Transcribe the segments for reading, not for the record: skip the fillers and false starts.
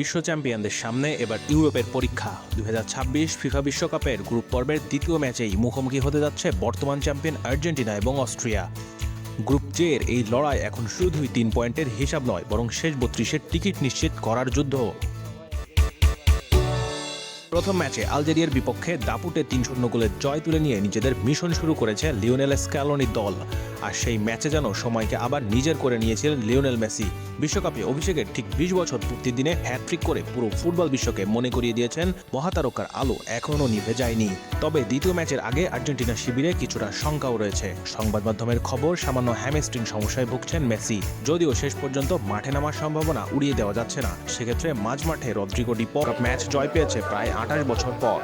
বিশ্ব চ্যাম্পিয়নদের সামনে এবার ইউরোপের পরীক্ষা। 2026 ফিফা বিশ্বকাপের গ্রুপ পর্বের দ্বিতীয় ম্যাচেই মুখোমুখি হতে যাচ্ছে বর্তমান চ্যাম্পিয়ন আর্জেন্টিনা এবং অস্ট্রিয়া। গ্রুপ জে এর এই লড়াই এখন শুধুই 3 পয়েন্টের হিসাব নয়, বরং শেষ 32-এর টিকিট নিশ্চিত করার যুদ্ধ। প্রথম ম্যাচে আলজেরিয়ার বিপক্ষে দাপুটে 3-0 গোলের জয় তুলে নিয়ে নিজেদের মিশন শুরু করেছে লিওনেল স্ক্যালোনির দল। আর সেই ম্যাচে যেন সময়কে আবার নিজের করে নিয়েছিলেন লিওনেল মেসি। বিশ্বকাপে অভিষেকের ঠিক 20 বছর পূর্তির দিনে হ্যাটট্রিক করে পুরো ফুটবল বিশ্বকে মনে করিয়ে দিয়েছেন মহাতারকার আলো এখনও নিভে যায়নি। তবে দ্বিতীয় ম্যাচের আগে আর্জেন্টিনা শিবিরে কিছুটা শঙ্কাও রয়েছে। সংবাদ মাধ্যমের খবর, সামান্য হ্যামস্ট্রিং সমস্যায় ভুগছেন মেসি। যদিও শেষ পর্যন্ত মাঠে নামার সম্ভাবনা উড়িয়ে দেওয়া যাচ্ছে না। সেক্ষেত্রে মাঝমাঠে রদ্রিগো ডি পল ম্যাচ জয় পেয়েছে প্রায় 28 বছর পর।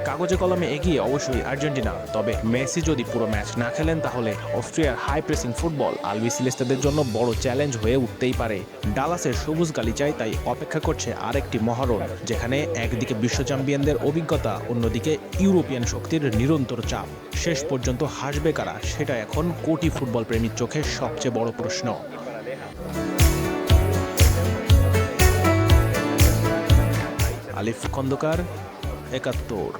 কাগজে কলমে এগিয়ে অবশ্যই আর্জেন্টিনা, তবে মেসি যদি পুরো ম্যাচ না খেলেন তাহলে অস্ট্রিয়ার হাই প্রেসিং ফুটবল আলবিসেলেস্তেদের জন্য বড় চ্যালেঞ্জ হয়ে উঠতেই পারে। ডালাসের সবুজ গালিচায় তাই অপেক্ষা করছে আরেকটি মহারণ, যেখানে একদিকে বিশ্ব চ্যাম্পিয়নদের অভিজ্ঞতা, অন্যদিকে ইউরোপিয়ান শক্তির নিরন্তর চাপ। শেষ পর্যন্ত হাসবে কারা, সেটা এখন কোটি ফুটবল প্রেমীর চোখে সবচেয়ে বড় প্রশ্ন। আলিফ খন্দকার, 71।